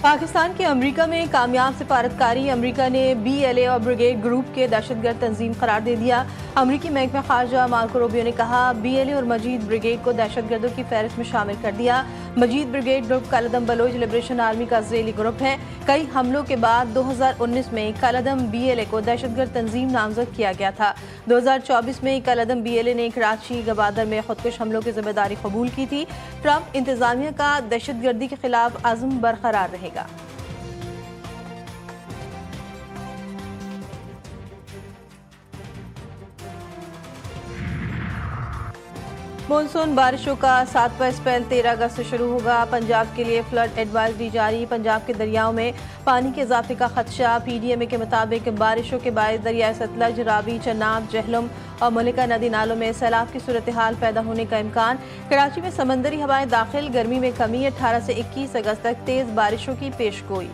पाकिस्तान के अमेरिका में कामयाब सिफारतकारी अमेरिका ने BLA और ब्रिगेड ग्रुप के दहशतगर्द तंजीम करार दे दिया। अमेरिकी महकमा खारजा मार्को रूबियो ने कहा BLA और मजीद ब्रिगेड को दहशतगर्दों की फहरिस्त में शामिल कर दिया। मजीद ब्रिगेड ग्रुप कालादम बलोच लिबरेशन आर्मी का इजरायली ग्रुप है। कई हमलों के बाद 2019 में कालादम BLA को दहशतगर्द तंजीम नामजद किया गया था। 2024 में कालादम BLA ने कराची गवादर में खुदकुश हमलों की जिम्मेदारी कबूल की थी। ट्रंप इंतजामिया का दहशतगर्दी के खिलाफ आज़म बरकरार रहेगा। मानसून बारिशों का 7वां स्पेल 13 अगस्त से शुरू होगा। पंजाब के लिए फ्लड एडवाइजरी जारी। पंजाब के दरियाओं में पानी के इजाफे का खदशा। PDMA के मुताबिक बारिशों के बाद दरियाए सतलज, रावी, चनाब, जहलम और मलिका नदी नालों में सैलाब की सूरत हाल पैदा होने का इम्कान। कराची में समंदरी हवाएं दाखिल, गर्मी में कमी। 18 से 21 अगस्त तक तेज बारिशों की पेशगोई।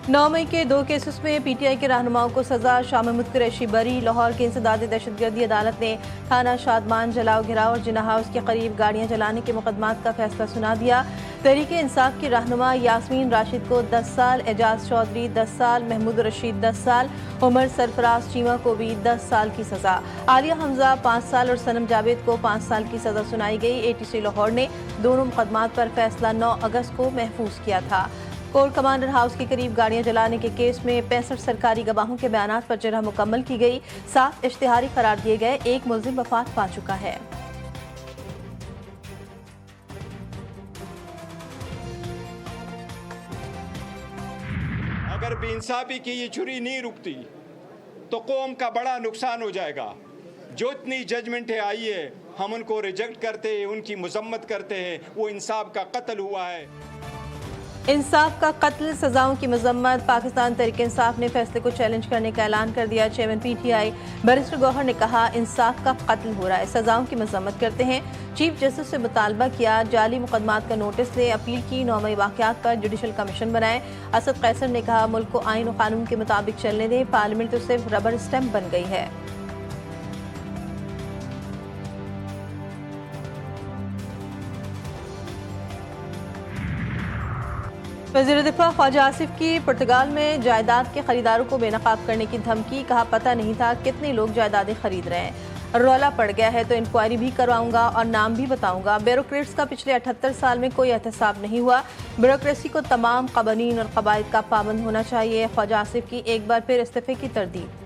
9 मई के 2 केसेस में PTI के रहनुमाओं को सजा। शाह महमूद कुरैशी बरी। लाहौर की इंसदादी दहशतगर्दी अदालत ने थाना शादमान जलाओ घिराव और जिन्ना हाउस के करीब गाड़ियां जलाने के मुकदमात का फैसला सुना दिया। तहरीक इंसाफ की रहनुमा यास्मीन राशिद को 10 साल, एजाज चौधरी 10 साल, महमूद रशीद 10 साल, उमर सरफराज चीमा को भी 10 साल की सजा। आलिया हमजा 5 साल और सनम जावेद को 5 साल की सजा सुनाई गई। ATC लाहौर ने दोनों मुकदमात पर फैसला 9 अगस्त को महफूज किया था। कोर्ट कमांडर हाउस के करीब गाड़ियां जलाने के केस में 65 सरकारी गवाहों के बयानात पर जरह मुकम्मल की गई। 7 इश्तिहारी करार दिए गए। एक मुलजिम वफात पा चुका है। अगर बेइंसाफी की ये छुरी नहीं रुकती तो कौम का बड़ा नुकसान हो जाएगा। जो इतनी जजमेंटें आई है हम उनको रिजेक्ट करते हैं, उनकी मजम्मत करते हैं। वो इंसाफ का कत्ल हुआ है। इंसाफ का कत्ल, सजाओं की मजम्मत। पाकिस्तान तहरीक इंसाफ ने फैसले को चैलेंज करने का ऐलान कर दिया। चेयरमैन PTI बैरिस्टर गौहर ने कहा इंसाफ का कत्ल हो रहा है, सजाओं की मजम्मत करते हैं। चीफ जस्टिस से मुतालबा किया जाली मुकदमात का नोटिस ले। अपील की 9 मई वाकयात पर जुडिशल कमीशन बनाए। असद कैसर ने कहा मुल्क को आइन और कानून के मुताबिक चलने दें, पार्लियामेंट तो सिर्फ रबर स्टैंप बन गई है। वज़ीर दिफा ख्वाजा आसिफ की पुर्तगाल में जायदाद के खरीदारों को बेनकाब करने की धमकी। कहा पता नहीं था कितने लोग जायदादें खरीद रहे हैं। रौला पड़ गया है तो इंक्वायरी भी करवाऊंगा और नाम भी बताऊंगा। ब्यूरोक्रेट्स का पिछले 78 साल में कोई एहतसाब नहीं हुआ। ब्यूरोक्रेसी को तमाम कवानीन और कवायद का पाबंद होना चाहिए। ख्वाजा आसिफ की एक बार फिर इस्तीफे की तरदीद।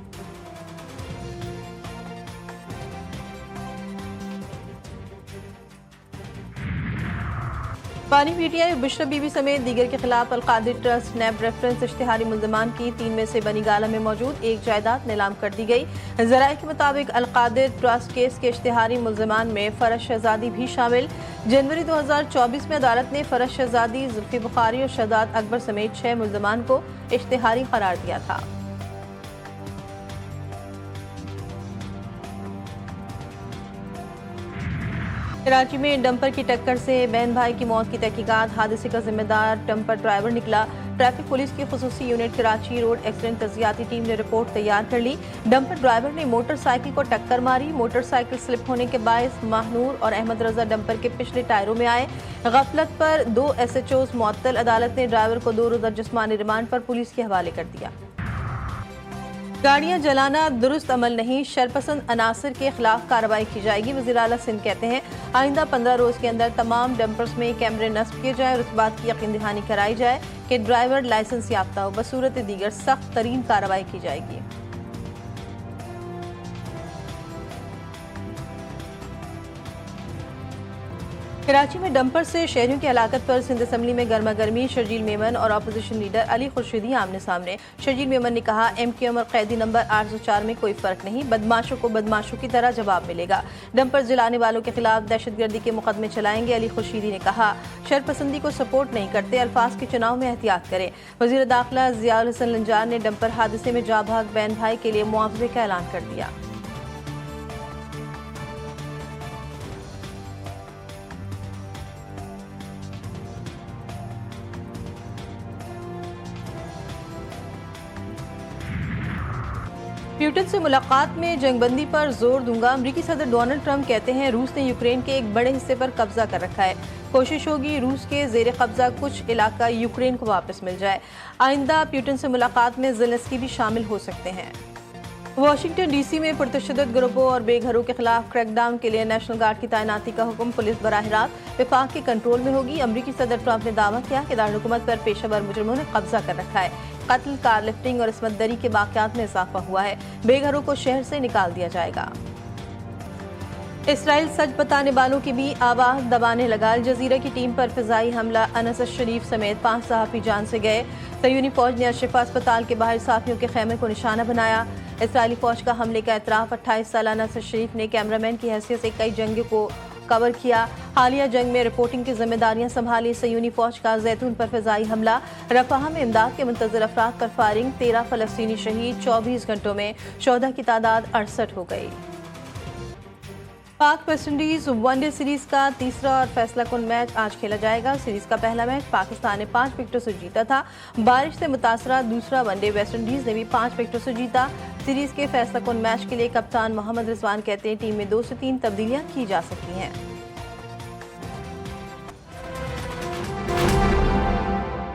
पानी PTI बुशरा बीबी समेत दीगर के खिलाफ अलकादिर ट्रस्ट नैब रेफरेंस इश्तिहारी मुल्जमान की 3 में से बनी गाला में मौजूद एक जायदाद नीलाम कर दी गई। जराये के मुताबिक अलकादिर ट्रस्ट केस के इश्तिहारी मुल्जमान में फरज शहजादी भी शामिल। जनवरी 2024 में अदालत ने फरज शहजादी, जुल्फी बुखारी और शहजाद अकबर समेत 6 मुल्जमान को इश्तिहारी करार दिया था। कराची में डंपर की टक्कर से बहन भाई की मौत की तहकीकात। हादसे का जिम्मेदार डंपर ड्राइवर निकला। ट्रैफिक पुलिस की खुसूसी यूनिट कराची रोड एक्सीडेंट तजियाती टीम ने रिपोर्ट तैयार कर ली। डंपर ड्राइवर ने मोटरसाइकिल को टक्कर मारी। मोटरसाइकिल स्लिप होने के बायस महानूर और अहमद रजा डंपर के पिछले टायरों में आए। गफलत पर 2 SHOs मुअत्तल। अदालत ने ड्राइवर को 2 रोज़ा जिस्मानी रिमांड पर पुलिस के हवाले कर दिया। गाड़ियां जलाना दुरुस्त अमल नहीं, शरपसंद अनासर के खिलाफ कार्रवाई की जाएगी। वज़ीर आला सिंध कहते हैं आइंदा 15 रोज के अंदर तमाम डंपर्स में कैमरे नस्ब किए जाए और इस बात की यकीन दहानी कराई जाए कि ड्राइवर लाइसेंस याफ्ता हो। बसूरत दीगर सख्त तरीन कार्रवाई की जाएगी। कराची में डंपर से शहरियों की हलाकत पर सिंध असम्बली में गर्मा गर्मी। शर्जील मेमन और अपोजिशन लीडर अली खुर्शीदी आमने सामने। शर्जील मेमन ने कहा MQM और कैदी नंबर 804 में कोई फर्क नहीं, बदमाशों को बदमाशों की तरह जवाब मिलेगा। डंपर जलाने वालों के खिलाफ दहशतगर्दी के मुकदमे चलाएंगे। अली खुर्शीदी ने कहा शरपसंदी को सपोर्ट नहीं करते, अल्फाज के चुनाव में एहतियात करें। वज़ीर दाखिला ज़ियाउल हसन लंजार ने डंपर हादसे में जाँ भाग बहन भाई के लिए मुआवजे का ऐलान कर दिया। प्यूटिन से मुलाकात में जंगबंदी पर जोर दूंगा। अमेरिकी सदर डोनाल्ड ट्रंप कहते हैं रूस ने यूक्रेन के एक बड़े हिस्से पर कब्जा कर रखा है। कोशिश होगी रूस के जेर कब्जा कुछ इलाका यूक्रेन को वापस मिल जाए। आइंदा प्यूटिन से मुलाकात में ज़ेलेंस्की भी शामिल हो सकते हैं। वाशिंगटन डीसी में पुरतशद्दुद ग्रुपों और बेघरों के खिलाफ क्रैकडाउन के लिए नेशनल गार्ड की तैनाती का हुक्म पुलिस बराह रास्त विफाक के कंट्रोल में होगी। अमरीकी सदर ट्रंप ने दावा किया कि दारुलहुकूमत पर पेशेवर मुजरिमों ने कब्जा कर रखा है। कत्ल, कार लिफ्टिंग और इसमतदरी के वाक़यात में इजाफा हुआ है। बेघरों को शहर से निकाल दिया जाएगा। इसराइल सच बताने वालों की भी आवाज़ दबाने लगा। अल जजीरा की टीम पर फिजाई हमला, अनस शरीफ समेत 5 सहाफ़ी जान से गए। सयूनी फौज ने अशफा अस्पताल के बाहर साफियों के खेमे को निशाना बनाया। इसराइली फौज का हमले का एतराफ़ 28 साल अनस शरीफ ने कैमरामैन की हैसियत से कई जंगों को कवर किया। हालिया जंग में रिपोर्टिंग की जिम्मेदारियां संभाली। सयूनी फौज का जैतून पर फिजाई हमला, रफ़ाह में इमदाद के मुंतज़िर अफराद पर फायरिंग, 13 फ़लस्तीनी शहीद। 24 घंटों में शोधा की तादाद 68 हो गई। पाक वेस्टइंडीज वनडे सीरीज का तीसरा और फैसला कुन मैच आज खेला जाएगा। सीरीज का पहला मैच पाकिस्तान ने 5 विकेटों से जीता था। बारिश से मुतासरा दूसरा वनडे वेस्टइंडीज ने भी 5 विकेटों से जीता। सीरीज के फैसला कुन मैच के लिए कप्तान मोहम्मद रिजवान कहते हैं टीम में 2 से 3 तब्दीलियां की जा सकती हैं।